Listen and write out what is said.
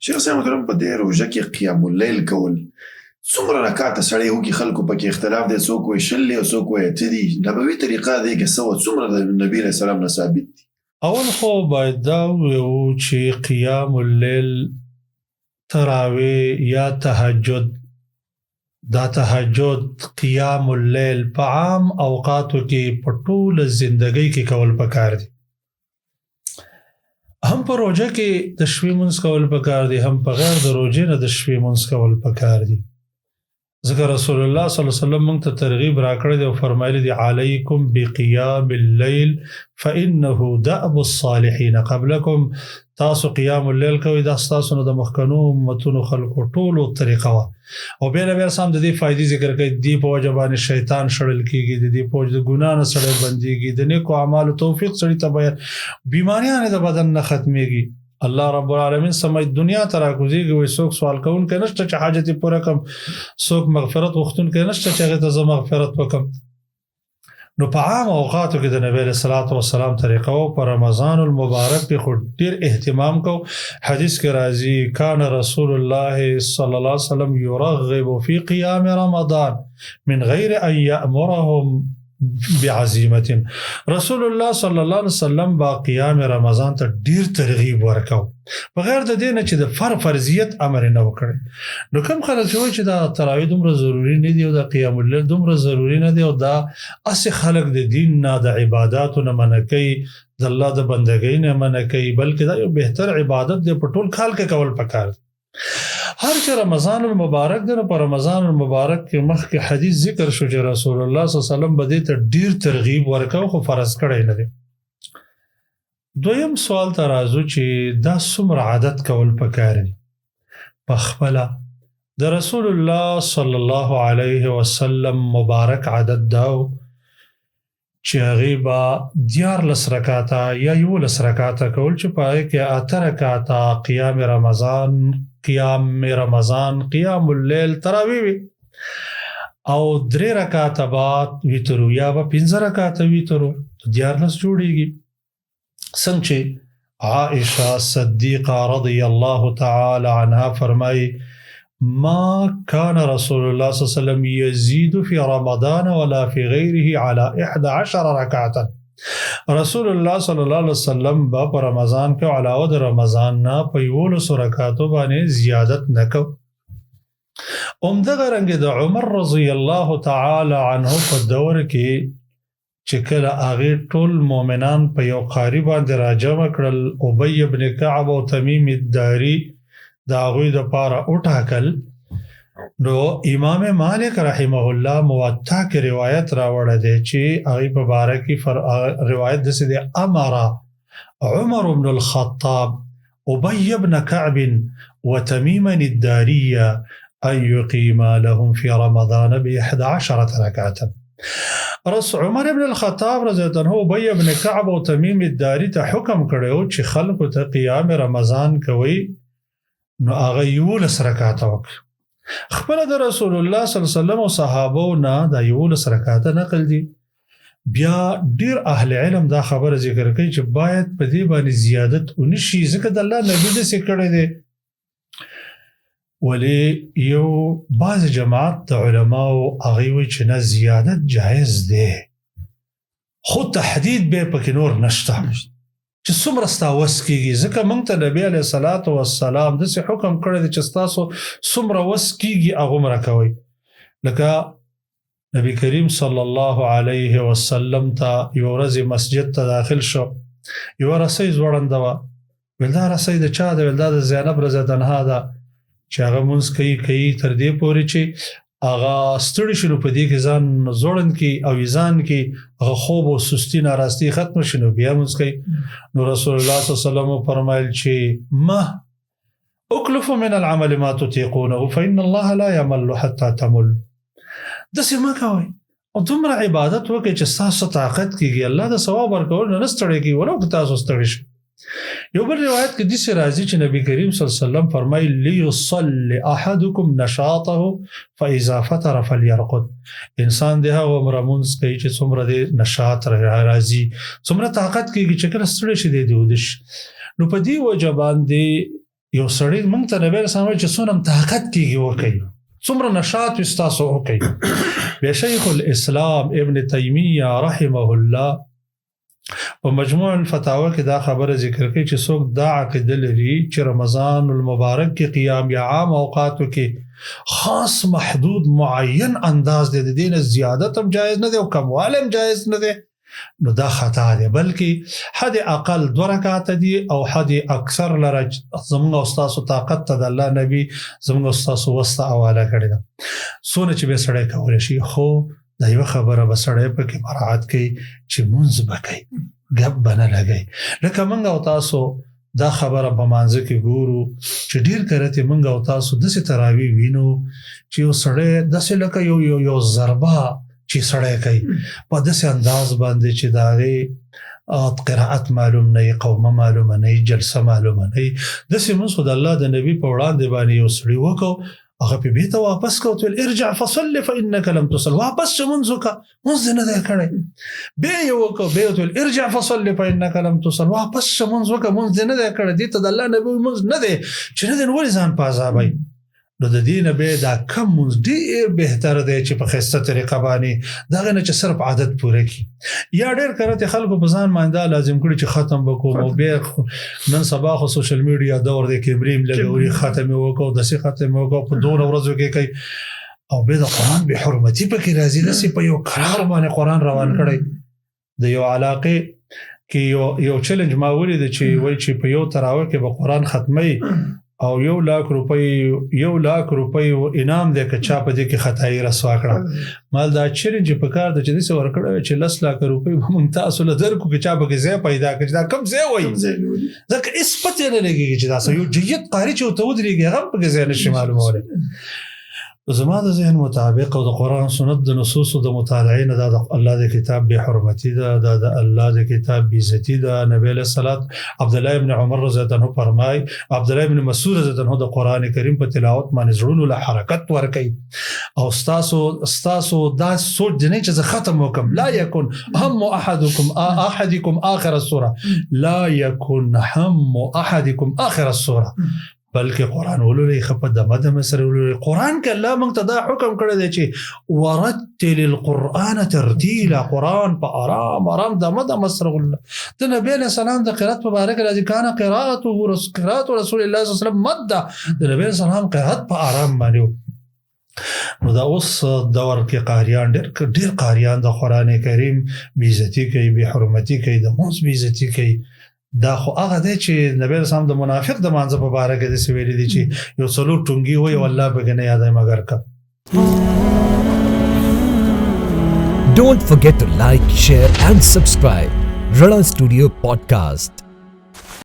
شیخ صاحب محترم په دې روژه کې قیام اللیل کول څومره رکعاته سړی وکړي؟ خلکو پکې اختلاف دی، څوک وایي 20 او څوک وایي 8 دي. نبوي طریقه دی که څه وه، څومره د نبي علیه السلام نه ثابت دي؟ اول خو باید دا وویو چې قیام اللیل، تراوی یا تهجد، دا تهجد قیام اللیل په عام اوقاتو کې په ټوله زندګۍ کې کول پکار دي. هم په روژه کې د شپې مونځ کول پکار دي، هم په غیر د روژې نه د شپې مونځ کول پکار دي. ځکه رسول الله صلی الله علیه وسلم موږ ته ترغیب راکړی دی او فرمایلی دی علیکم بقیام اللیل فانه دأب الصالحین قبلکم. تاسو قیام اللیل کوئ، دا ستاسو نه د مخکنو امتونو خلکو ټولو طریقه وه. او بیا بیا سم د دې فایدې ذکر کوي. د دې په وجه باندې شیطان شړل کېږي، د دې په وجه د ګناه نه سړی بندېږي، د نیکو اعمالو توفیق سړي ته بیان، بیماریان د بدن نه ختمېږي. الله رب العالمین سمای دنیا ته راکوزیږي، وایي څوک سوال کوونکی نشته چې حاجت یې پوره کړم، څوک مغفرت غوښتونکی نشته چې هغې ته زه مغفرت وکړم. نو په عام اوقاتو کې د نبی علیه الصلاة والسلام طریقه و. په رمضان المبارک کې خو ډېر اهتمام کو. حدیث کې راځي کان رسول الله صلی الله علیه وسلم یرغب فی قیام رمضان من غیر ان یأمرهم بعزیمت. رسول الله صلی الله علیه وسلم با قیام رمضان ته ډیر ترغیب ورکاو، بغیر د دې نه چې د فرضیت امر نه وکړي. نو کوم خلک چې دا تراویح دومره ضروری نه دی او دا قیام اللیل دومره ضروری نه دی او دا اسی خلک د دین نه د عبادتو نه منع کوي، د الله د بندګۍ نه منع کوي، بلکې دا یو بهتر عبادت دی په ټول کال کې کول پکار. هر چې رمضان المبارک دی، په رمضان المبارک کې مخکې حدیث ذکر شو چې رسول الله صلی الله علیه وسلم به دې ته ډیر ترغیب ورکاو، خو فرض کړی نه دی. دویم سوال ته راځو چې دا څومره عادت کول پکار دي. پخپله د رسول الله صلی الله علیه وسلم مبارک عادت داو چې هغې به 14 رکعاته یا 11 رکعاته کول چې په هغې کې 8 رکعاته قیام رمضان، قیام اللیل، تراویح وي، او 3 رکعاته بعد ویترو یا به 15 رکعاته ویترو، 14 جوړیږي. څنګه چې عائشه صدیقه رضی الله تعالی عنها فرمایي ما كان رسول الله صلى الله عليه وسلم يزيد في رمضان ولا في غيره على 11 ركعة. رسول الله صلی الله علیه وسلم با په رمضان کې علاوه د رمضان نه په 11 رکعاتو باندې زیادت نکو. همدغه رنګ د عمر رضی الله تعالی عنه په دور کې چې کله هغې ټول مؤمنان په یو قاري باندې راجمع کړل، ابی ابن کعب او تمیم الداري د هغوی دپاره وټاکل، نو امام مالک رحمه الله موطا کې روایت راوړی دی چې هغې په باره کې روایت داسې دی امر عمر بن الخطاب ابی ابن کعب وتمیما الداري ان یقیما لهم في رمضان ب11 رکعة. عمر ابن الخطاب رضی الله عنه ابی ابن کعب او تمیم الداري ته حکم کړی چې خلکو ته قیام رمضان کوي، نو هغه 11 رکعاته وکړي. خپله د رسول الله صلی الله علیه وسلم او صحابو نه دا 11 رکعاته نقل دي. بیا ډیر اهل علم دا خبره ذکر کوي چې باید په دې باندې زیادت ونشي، ځکه د الله نبی داسې کړی دی. ولی یو بعض جماعت د علماو هغوی وایي چې نه زیادت جایز دی، خو تحدید به پکې نور نشته چې څومره ستا وس کېږي. ځکه موږ ته نبي علیه الصلاة والسلام داسې حکم کړی دی چې ستاسو څومره وس کېږي هغومره کوئ. لکه نبی کریم صلی الله علیه وسلم ته یو ورځ مسجد ته داخل شو، یوه رسۍ ځوړنده وه، ویل دا رسۍ د چا ده؟ ویل دا د زینب رضی الله عنها ده چې هغه مونځ کوي تر دې پورې چې هغه ستړي شي، نو په دې کې ځان ځوړند کړي او ځان کې هغه خوب او سستي ناراستي ختم شي، نو بیا مونځ کوي. نو رسول الله صلی الله علیه وسلم فرمایل چې ما اکلفوا من العمل ما تطيقونه فإن الله لا يمل حتى تمل. داسې مه کوئ او دومره عبادت وکړئ چې ستاسو طاقت کېږي، الله د ثواب ورکولو نه ستړی کېږي ولو که تاسو ستړي شئ. یو بل روایت کې داسې راځي چې نبی کریم صلی الله علیه وسلم فرمایي لیصلي احدکم نشاطه فاذا فطر فلیرقد. انسان د هغه عمره مونځ کوي چې څومره د نشاط راځي، څومره طاقت کېږي چې کله ستړی شي دی ویده شي. نو په دې وجه باندې یو سړی موږ ته نبی رسول چې څونه طاقت کېږي وکړي څومره نشاط وي ستاسو وکړي. بیا شیخ الاسلام ابن تیمیه رحمه الله په مجموع الفتاوا کې دا خبره ذکر کوي چې څوک دا عقیده لري چې رمضان المبارک کې قیام یا عام اوقاتو کې خاص محدود معین انداز دی، د دې نه زیادت هم جایز نه دی او کموال هم جایز نه دی، نو دا خطا دی. بلکې حد اقل 2 رکعات دي او حد اکثر لره زموږ استاد طاقت ته د الله نبی زموږ استاد وسته حواله کړی ده سونه چې به سړی کولای شي. خو دا یو خبره به سړی په کې مراعات کوي چې مونږ بکای غب بنه لګي. لکه موږ او تاسو دا خبره په مانځ کې ګورو چې ډیر کرته موږ او تاسو د څه تراوی وینو چې یو سړی د څه لکه یو ضربه چې سړی کوي په داسې انداز باندې چې داغه قرائت معلوم نه، قومه معلوم نه، جلسه معلوم نه، داسې موږ د الله د نبی په وړاندې باندې یو سړی وکاو هغه په بیت واپس کوته ارجع فصل فانك لم تصل، واپس منځو کا منځ نه ده کړی، به یو کو به ارجع فصل فانك لم تصل، واپس منځو کا منځ نه ده کړی. دې ته د الله نبی منځ نه ده چې نه ول ځان پازابای. نو د دین به دا کم منځ ډیر بهتر دی چې په خسته طریقه باندې دا نه چې صرف عادت پوره کی یا ډیر کرته خلکو په ځان باندې لازم کړي چې ختم وکړو. او به نن سبا خو سوشل میډیا دور دی کې بریم لګوري ختم وکړو د څه ختم وکړو په 2 ورځو کې کوي او به د قران به حرمتي پکې راځي نسی په یو قرار باندې قران روان کړي. د یو علاقه کې یو چیلنج ما ولید چې وای چې په یو تراوی کې به قران ختمي او 1 लाख روپۍ انعام دی که چا په دې کې خدای رسوا کړه. مال دا چیلنج په کار د چې څه ورکړه چې 10 लाख روپۍ موږ تاسو له درکو کې چا به ځای پیدا کړي دا کم ځای وای ځکه اس پته نه لګي چې دا یو جید قاری چې تو ودرېږي هغه په ځای نشي معلوموله. زما د ذهن مطابق او د قران سنت د نصوص او د مطالعه نه د الله د کتاب به حرمتي ده، د الله د کتاب به عزتي ده. نبی له صلوات عبد الله ابن عمر رضی الله عنه فرمای عبد الله ابن مسعود رضی الله عنه د قران کریم په تلاوت باندې زړونو له حرکت ورکي او استاسو دا سوچ نه چې ختم وکم لا يكن هم احدكم اخر السوره لا يكن هم احدكم اخر السوره بلکې قران ولولې خپه د مدمه سره ولولې. قران کې الله موږ ته دا حکم کړی دی چې ورتل القرآن ترتیلا، قران په آرام د مدمه سره ولولې. د نبی له سلام د قرات مبارک راځي کان قراءته رسول الله صلی الله علیه وسلم مد د نبی سلام قرات په آرام باندې. نو دا اوس دور کې قاریان ډېر قاریان د قران کریم بی عزتی کوي، بی حرمتی کوي، د موږ بی عزتی کوي. دا خو هغه دی چې نبی رسول د منافق د مانځ په باره کې د سویل دي چې یو څلور ټونګي وي والله بګنه یاد مگر کا. Don't forget to like, share and subscribe. Rana Studio Podcast.